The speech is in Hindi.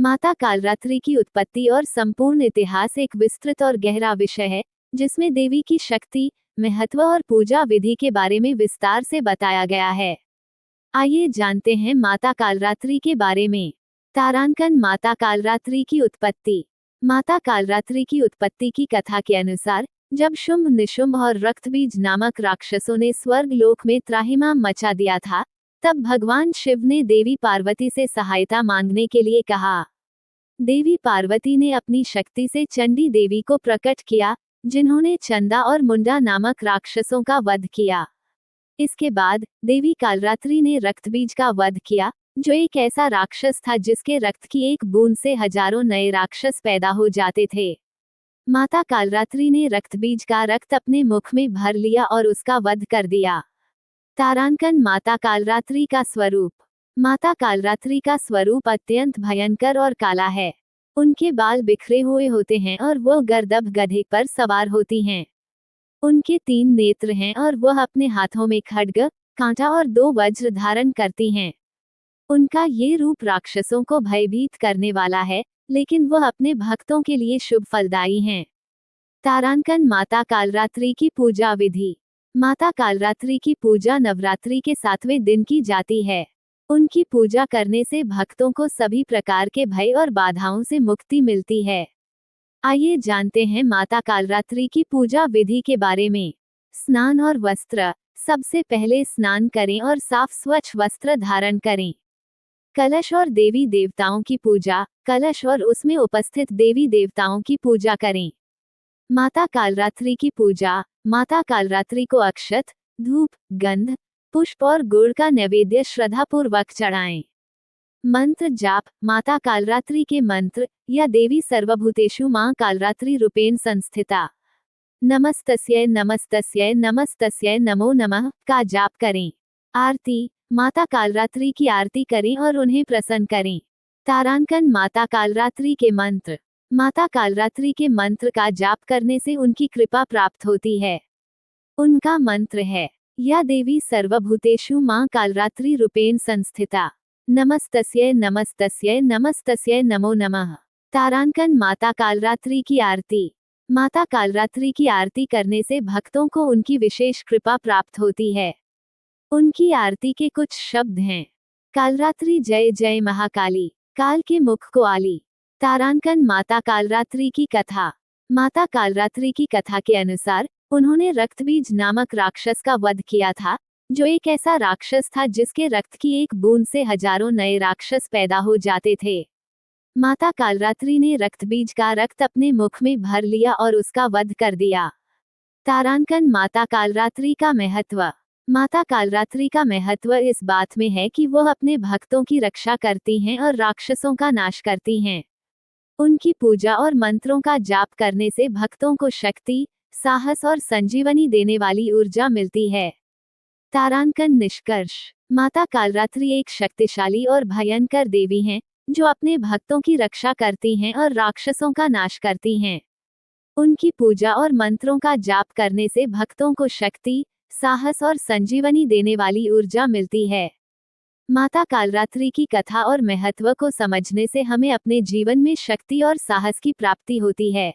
माता कालरात्रि की उत्पत्ति और संपूर्ण इतिहास एक विस्तृत और गहरा विषय है, जिसमें देवी की शक्ति, महत्व और पूजा विधि के बारे में विस्तार से बताया गया है। आइए जानते हैं माता कालरात्रि के बारे में। तारांकन माता कालरात्रि की उत्पत्ति। माता कालरात्रि की उत्पत्ति की कथा के अनुसार, जब शुंभ निशुंभ और रक्तबीज नामक राक्षसों ने स्वर्ग लोक में त्राहिमाम मचा दिया था, तब भगवान शिव ने देवी पार्वती से सहायता मांगने के लिए कहा। देवी पार्वती ने अपनी शक्ति से चंडी देवी को प्रकट किया, जिन्होंने चंदा और मुंडा नामक राक्षसों का वध किया। इसके बाद देवी कालरात्रि ने रक्तबीज का वध किया, जो एक ऐसा राक्षस था जिसके रक्त की एक बूंद से हजारों नए राक्षस पैदा हो जाते थे। माता कालरात्रि ने रक्तबीज का रक्त अपने मुख में भर लिया और उसका वध कर दिया। तारांकन माता कालरात्रि का स्वरूप। माता कालरात्रि का स्वरूप अत्यंत भयंकर और काला है। उनके बाल बिखरे हुए होते हैं और वह गर्दभ गधे पर सवार होती हैं। उनके 3 नेत्र हैं और वह अपने हाथों में खड्ग, कांटा और 2 वज्र धारण करती हैं। उनका ये रूप राक्षसों को भयभीत करने वाला है, लेकिन वह अपने भक्तों के लिए शुभ फलदायी हैं। तारांकन माता कालरात्रि की पूजा विधि। माता कालरात्रि की पूजा नवरात्रि के 7वें दिन की जाती है। उनकी पूजा करने से भक्तों को सभी प्रकार के भय और बाधाओं से मुक्ति मिलती है। आइए जानते हैं माता कालरात्रि की पूजा विधि के बारे में। स्नान और वस्त्र। सबसे पहले स्नान करें और साफ स्वच्छ वस्त्र धारण करें। कलश और देवी देवताओं की पूजा। कलश और उसमें उपस्थित देवी देवताओं की पूजा करें। माता कालरात्रि की पूजा। माता कालरात्रि को अक्षत, धूप, गंध, पुष्प और गुड़ का नैवेद्य श्रद्धापूर्वक चढ़ाएं। मंत्र जाप। माता कालरात्रि के मंत्र या देवी सर्वभूतेषु मां कालरात्रि रूपेण संस्थिता नमस्तस्यै नमस्तस्यै नमस्तस्यै नमो नमः का जाप करें। आरती। माता कालरात्रि की आरती करें और उन्हें प्रसन्न करें। तारांकन माता कालरात्रि के मंत्र। माता कालरात्रि के मंत्र का जाप करने से उनकी कृपा प्राप्त होती है। उनका मंत्र है, या देवी सर्वभूतेषु मां कालरात्रि रूपेण संस्थिता नमस्तस्यै नमस्तस्यै नमस्तस्यै नमो नमः। तारांकन माता कालरात्रि की आरती। माता कालरात्रि की आरती करने से भक्तों को उनकी विशेष कृपा प्राप्त होती है। उनकी आरती के कुछ शब्द हैं। कालरात्रि जय जय महाकाली, काल के मुख को आली। तारांकन माता कालरात्रि की कथा। माता कालरात्रि की कथा के अनुसार, उन्होंने रक्तबीज नामक राक्षस का वध किया था, जो एक ऐसा राक्षस था जिसके रक्त की एक बूंद से हजारों नए राक्षस पैदा हो जाते थे। माता कालरात्रि ने रक्तबीज का रक्त अपने मुख में भर लिया और उसका वध कर दिया। तारांकन माता कालरात्रि का महत्व। माता कालरात्रि का महत्व इस बात में है कि वह अपने भक्तों की रक्षा करती हैं और राक्षसों का नाश करती हैं। उनकी पूजा और मंत्रों का जाप करने से भक्तों को शक्ति, साहस और संजीवनी देने वाली ऊर्जा मिलती है। तारांकन निष्कर्ष। माता कालरात्रि एक शक्तिशाली और भयंकर देवी हैं, जो अपने भक्तों की रक्षा करती हैं और राक्षसों का नाश करती हैं। उनकी पूजा और मंत्रों का जाप करने से भक्तों को शक्ति, साहस और संजीवनी देने वाली ऊर्जा मिलती है। माता कालरात्रि की कथा और महत्व को समझने से हमें अपने जीवन में शक्ति और साहस की प्राप्ति होती है।